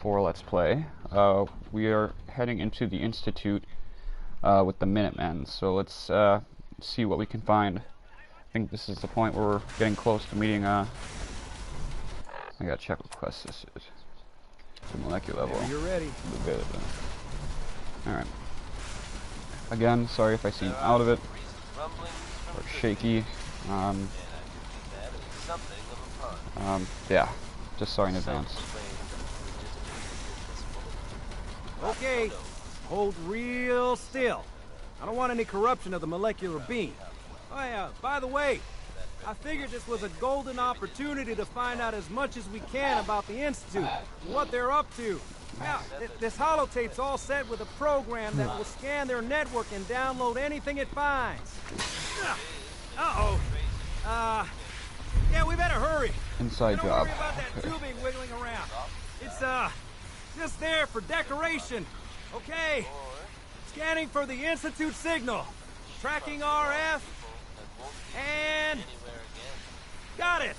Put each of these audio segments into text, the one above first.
for Let's Play. We are heading into the Institute with the Minutemen, so let's see what we can find. I think this is the point where we're getting close to meeting, I gotta check what quest this is. It's a molecular level. You're ready. Good. Alright. Again, sorry if I seem out of it, or shaky. Yeah, just sorry in advance. Okay, hold real still. I don't want any corruption of the molecular beam. Oh yeah, by the way, I figured this was a golden opportunity to find out as much as we can about the Institute, and what they're up to. Now, this holotape's all set with a program that will scan their network and download anything it finds. Uh-oh. Yeah, we better hurry. Inside Don't job. worry about that tubing wiggling around. It's, just there for decoration. Okay. Scanning for the Institute signal. Tracking RF. And... got it.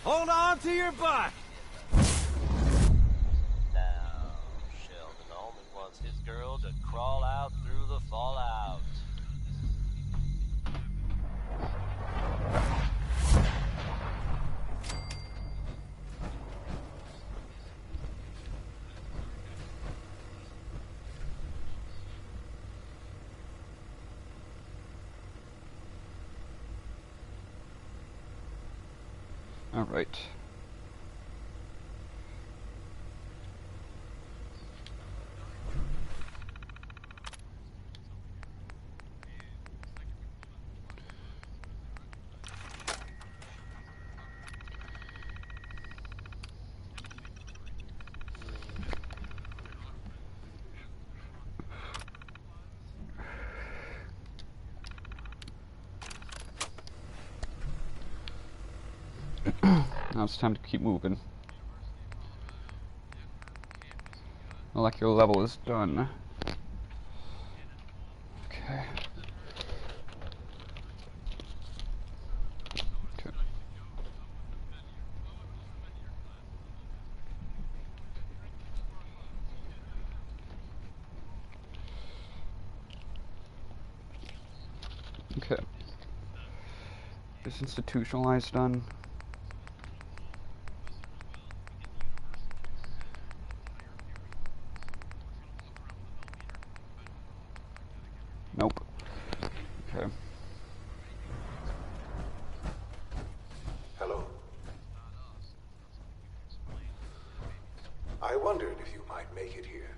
Hold on to your butt. Now, Sheldon only wants his girl to crawl out through the fallout. All right. Now it's time to keep moving. Molecular level is done. Okay. Okay. Is institutionalized done? Nope. Okay. Hello. I wondered if you might make it here.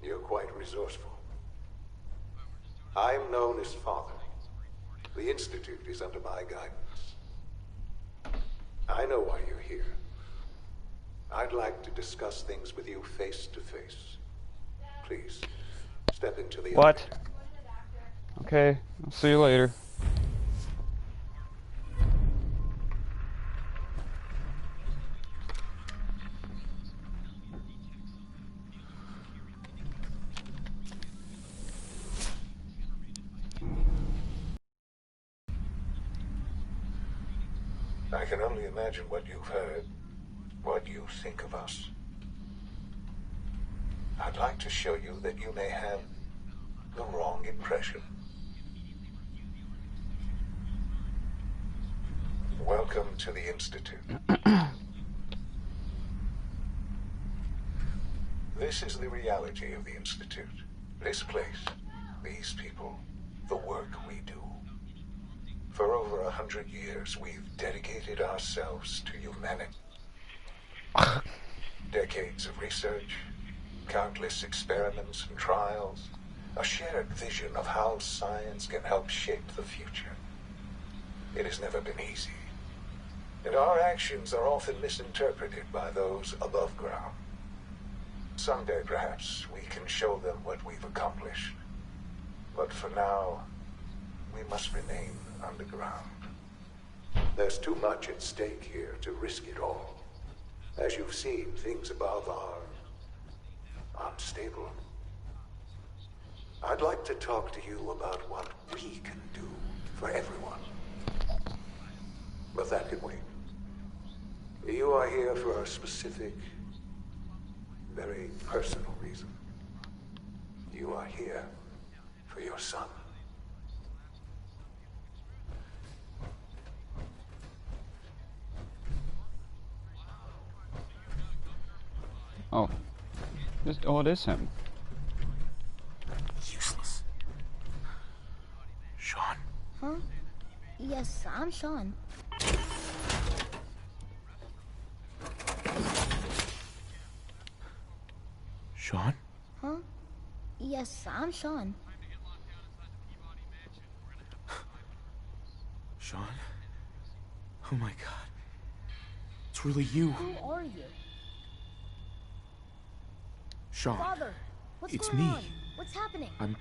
You're quite resourceful. I'm known as Father. The Institute is under my guidance. I know why you're here. I'd like to discuss things with you face to face. Please, step into the What? elevator. Okay, I'll see you later. I can only imagine what you've heard, what you think of us. I'd like to show you that you may have the wrong impression. Welcome to the Institute. This is the reality of the Institute. This place, these people, the work we do. For over 100 years, we've dedicated ourselves to humanity. Decades of research, countless experiments and trials, a shared vision of how science can help shape the future. It has never been easy, and our actions are often misinterpreted by those above ground. Someday, perhaps, we can show them what we've accomplished. But for now, we must remain underground. There's too much at stake here to risk it all. As you've seen, things above are unstable. I'd like to talk to you about what we can do for everyone. But that can wait. You are here for a specific very personal reason. You are here for your son. Oh. Oh, it is him. Useless. Sean? Huh? Yes, I'm Sean. Sean? Huh? Yes, I'm Sean. Sean? Oh my god. It's really you. Who are you? Sean. Father, what's It's going me. on? What's happening? I'm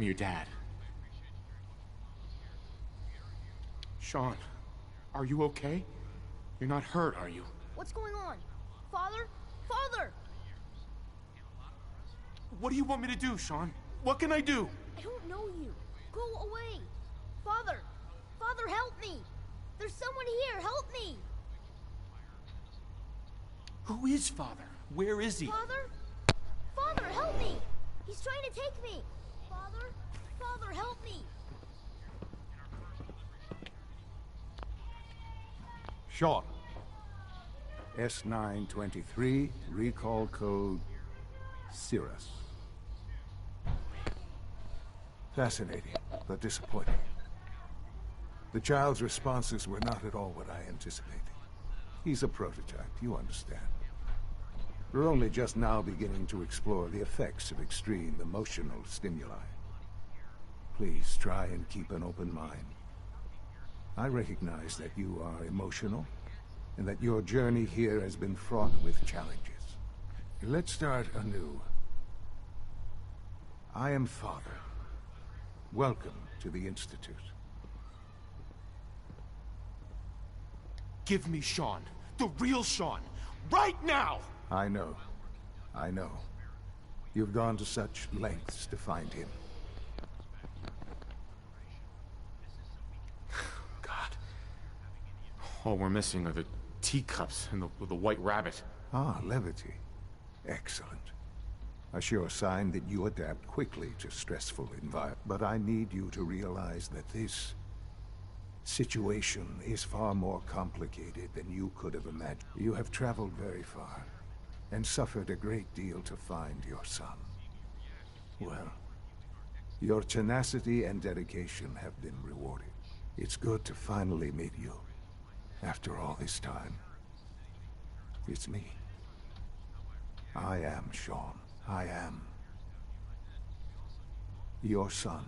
your dad. Sean, are you okay? You're not hurt, are you? What's going on? Father? Father! What do you want me to do, Sean? What can I do? I don't know you. Go away. Father! Father, help me! There's someone here. Help me! Who is Father? Where is he? Father? Father, help me! He's trying to take me! Father? Father, help me! Sean. S923, recall code Cirrus. Fascinating, but disappointing. The child's responses were not at all what I anticipated. He's a prototype, you understand. We're only just now beginning to explore the effects of extreme emotional stimuli. Please try and keep an open mind. I recognize that you are emotional, and that your journey here has been fraught with challenges. Let's start anew. I am Father. Welcome to the Institute. Give me Sean. The real Sean. Right now! I know. I know. You've gone to such lengths to find him. God. All we're missing are the teacups and the white rabbit. Ah, levity. Excellent. A sure sign that you adapt quickly to stressful environments. But I need you to realize that this situation is far more complicated than you could have imagined. You have traveled very far, and suffered a great deal to find your son. Well, your tenacity and dedication have been rewarded. It's good to finally meet you, after all this time. It's me. I am Sean. I am your son.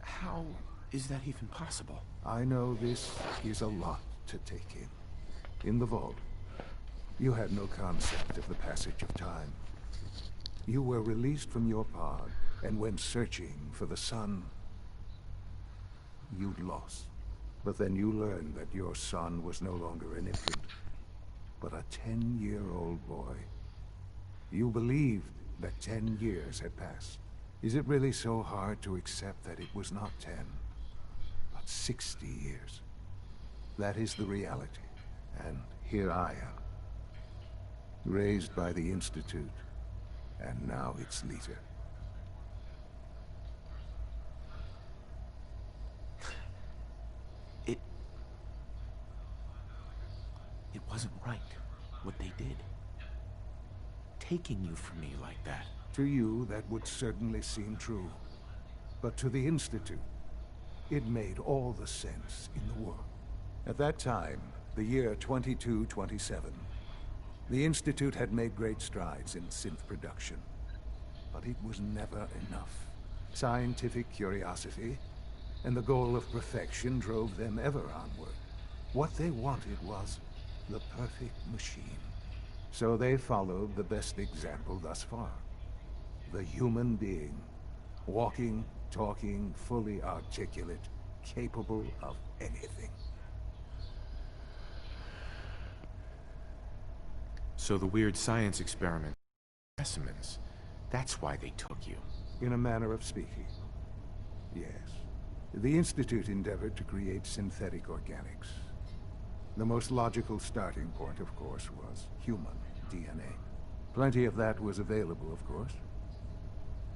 How is that even possible? I know this is a lot to take in. In the vault, you had no concept of the passage of time. You were released from your pod, and went searching for the son you'd lost. But then you learned that your son was no longer an infant, but a 10-year-old boy. You believed that 10 years had passed. Is it really so hard to accept that it was not 10, but 60 years? That is the reality, and here I am. Raised by the Institute, and now its leader. It wasn't right, what they did. Taking you from me like that. To you, that would certainly seem true. But to the Institute, it made all the sense in the world. At that time, the year 2227, the Institute had made great strides in synth production. But it was never enough. Scientific curiosity and the goal of perfection drove them ever onward. What they wanted was the perfect machine. So they followed the best example thus far. The human being. Walking, talking, fully articulate, capable of anything. So the weird science experiment, specimens, that's why they took you. In a manner of speaking. Yes. The Institute endeavored to create synthetic organics. The most logical starting point, of course, was human DNA. Plenty of that was available, of course.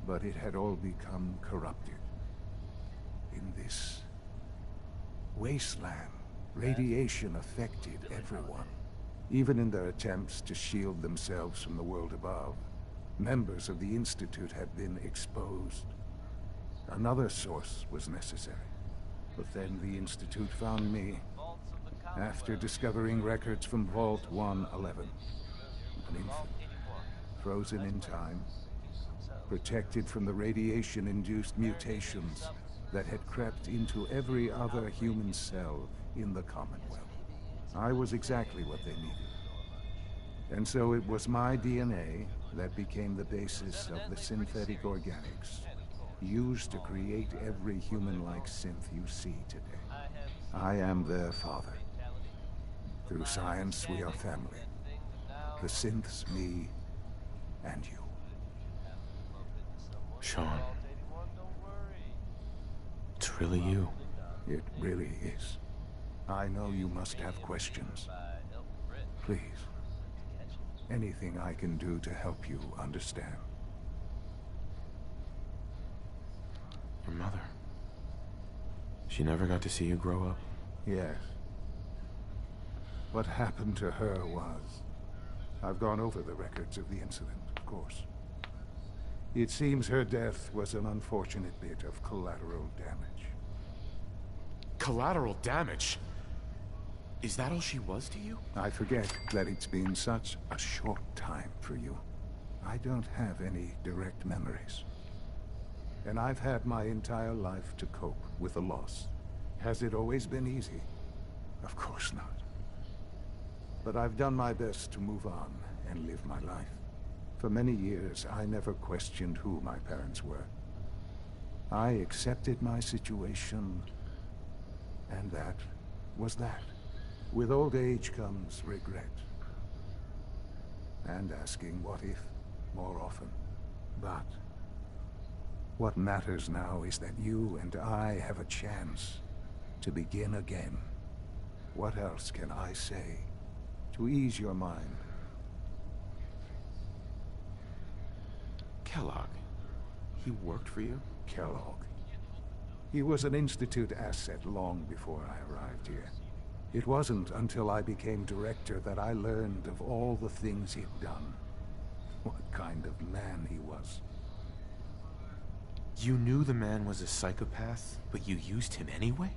But it had all become corrupted. In this wasteland, radiation affected everyone. Even in their attempts to shield themselves from the world above, members of the Institute had been exposed. Another source was necessary. But then the Institute found me after discovering records from Vault 111. An infant, frozen in time, protected from the radiation-induced mutations that had crept into every other human cell in the Commonwealth. I was exactly what they needed. And so it was my DNA that became the basis of the synthetic organics used to create every human-like synth you see today. I am their father. Through science, we are family. The synths, me, and you. Sean. It's really you. It really is. I know you must have questions. Please. Anything I can do to help you understand. Your mother. She never got to see you grow up? Yes. What happened to her was... I've gone over the records of the incident, of course. It seems her death was an unfortunate bit of collateral damage. Collateral damage? Is that all she was to you? I forget that it's been such a short time for you. I don't have any direct memories. And I've had my entire life to cope with the loss. Has it always been easy? Of course not. But I've done my best to move on and live my life. For many years, I never questioned who my parents were. I accepted my situation, and that was that. With old age comes regret. And asking what if more often. But what matters now is that you and I have a chance to begin again. What else can I say to ease your mind? Kellogg. He worked for you? Kellogg. He was an Institute asset long before I arrived here. It wasn't until I became director that I learned of all the things he'd done. What kind of man he was. You knew the man was a psychopath, but you used him anyway?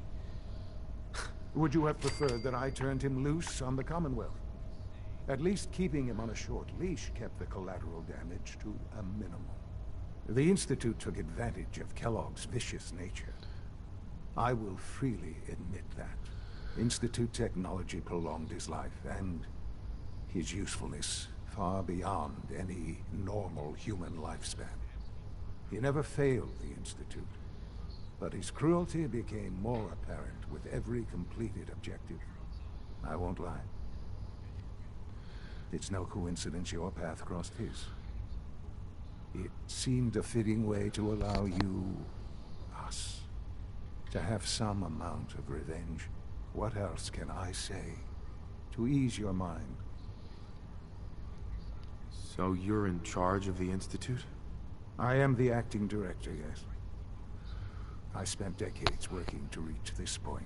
Would you have preferred that I turned him loose on the Commonwealth? At least keeping him on a short leash kept the collateral damage to a minimum. The Institute took advantage of Kellogg's vicious nature. I will freely admit that. Institute technology prolonged his life, and his usefulness far beyond any normal human lifespan. He never failed the Institute, but his cruelty became more apparent with every completed objective. I won't lie. It's no coincidence your path crossed his. It seemed a fitting way to allow you, us, to have some amount of revenge. What else can I say to ease your mind? So you're in charge of the Institute? I am the acting director, yes. I spent decades working to reach this point.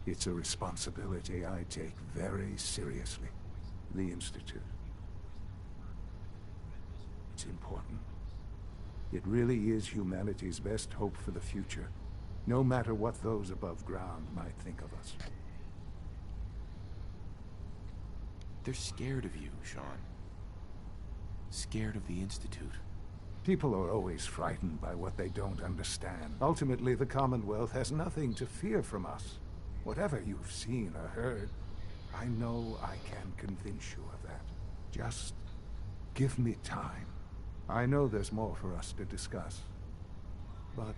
It's a responsibility I take very seriously. The Institute. It's important. It really is humanity's best hope for the future, no matter what those above ground might think of us. They're scared of you, Sean. Scared of the Institute. People are always frightened by what they don't understand. Ultimately, the Commonwealth has nothing to fear from us. Whatever you've seen or heard, I know I can convince you of that. Just give me time. I know there's more for us to discuss. But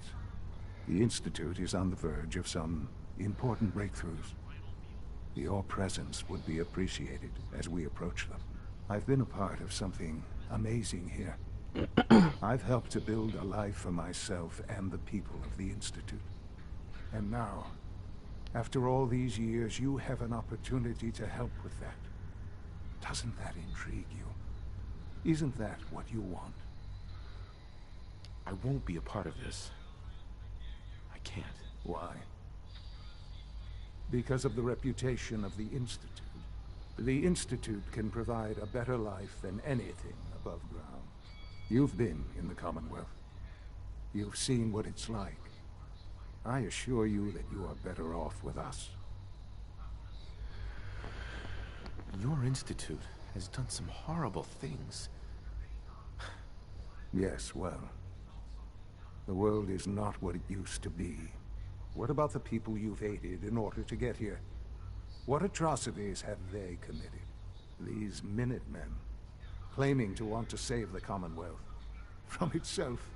the Institute is on the verge of some important breakthroughs. Your presence would be appreciated as we approach them. I've been a part of something amazing here. I've helped to build a life for myself and the people of the Institute. And now, After all these years, you have an opportunity to help with that. Doesn't that intrigue you? Isn't that what you want? I won't be a part of this. I can't. Why? Because of the reputation of the Institute. The Institute can provide a better life than anything above ground. You've been in the Commonwealth. You've seen what it's like. I assure you that you are better off with us. Your institute has done some horrible things. Yes, well, the world is not what it used to be. What about the people you've aided in order to get here? What atrocities have they committed? These Minutemen, claiming to want to save the Commonwealth from itself.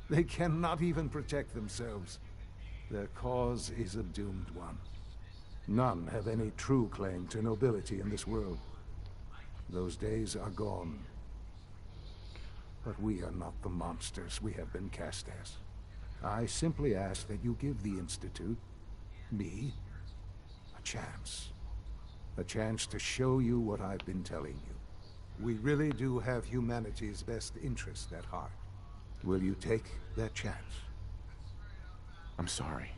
They cannot even protect themselves. Their cause is a doomed one. None have any true claim to nobility in this world. Those days are gone. But we are not the monsters we have been cast as. I simply ask that you give the Institute, me, a chance. A chance to show you what I've been telling you. We really do have humanity's best interest at heart. Will you take that chance? I'm sorry.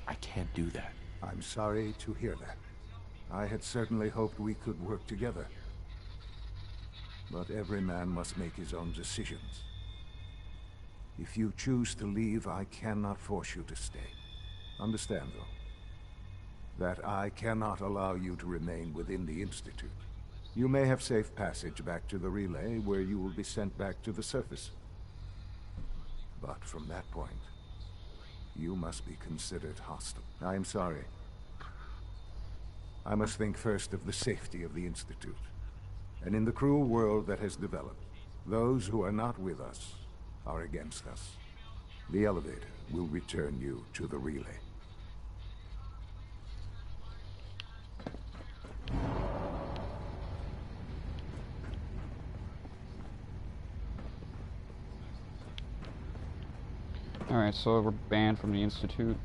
I can't do that. I'm sorry to hear that. I had certainly hoped we could work together. But every man must make his own decisions. If you choose to leave, I cannot force you to stay. Understand, though, that I cannot allow you to remain within the Institute. You may have safe passage back to the relay, where you will be sent back to the surface. But from that point, you must be considered hostile. I am sorry. I must think first of the safety of the Institute. And in the cruel world that has developed, those who are not with us are against us. The elevator will return you to the relay. Alright, so we're banned from the Institute.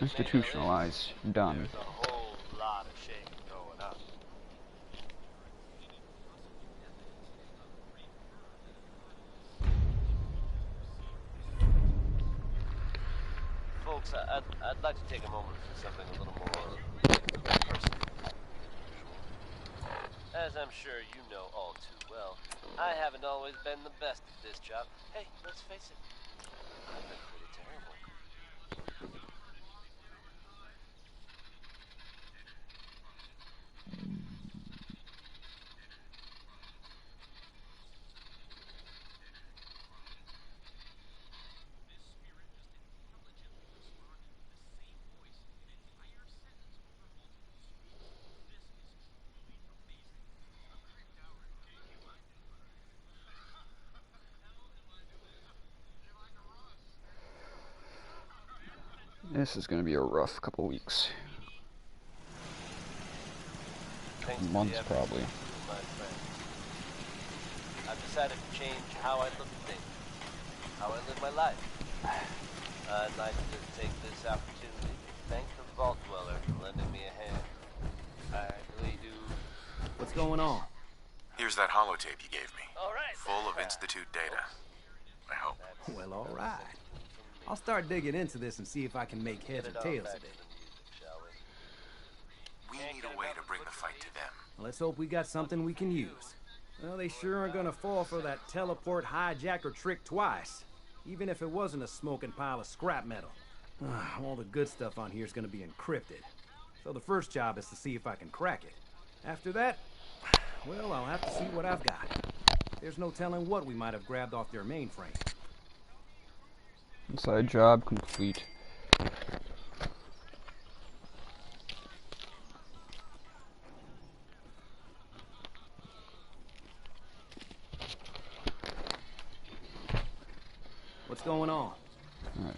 Institutionalized. Done. There's a whole lot of shaking going on. folks, I'd like to take a moment for something a little more personal. As I'm sure you know all too well, I haven't always been the best at this job. Hey, let's face it, I've been pretty terrible. This is going to be a rough couple weeks. Thanks to the Months, efforts probably. of my friends, I've decided to change how I look at things, how I live my life. I'd like to take this opportunity to thank the Vault Dweller for lending me a hand. I really do. What's going on? Here's that holotape you gave me. All right. Full of Institute data. I hope. Well, all right. I'll start digging into this and see if I can make heads or tails of it. We need a way to bring the fight to them. Let's hope we got something we can use. Well, they sure aren't gonna fall for that teleport hijacker trick twice. Even if it wasn't a smoking pile of scrap metal. All the good stuff on here is gonna be encrypted. So the first job is to see if I can crack it. After that, well, I'll have to see what I've got. There's no telling what we might have grabbed off their mainframe. Inside job complete. What's going on? Alright.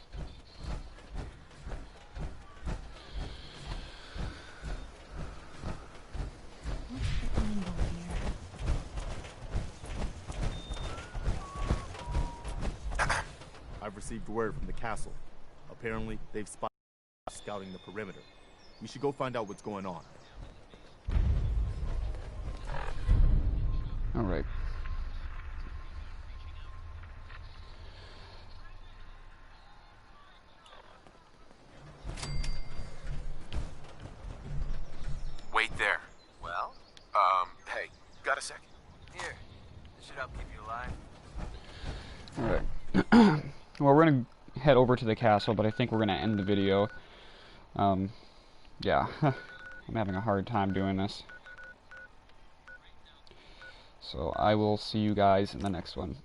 I've received word from the castle. Apparently, they've spotted scouting the perimeter. We should go find out what's going on. Alright. Wait there. Well, Hey, got a second? here. This should help keep you alive. Alright. Well, we're gonna head over to the castle, but I think we're gonna end the video. Yeah. I'm having a hard time doing this. So I will see you guys in the next one.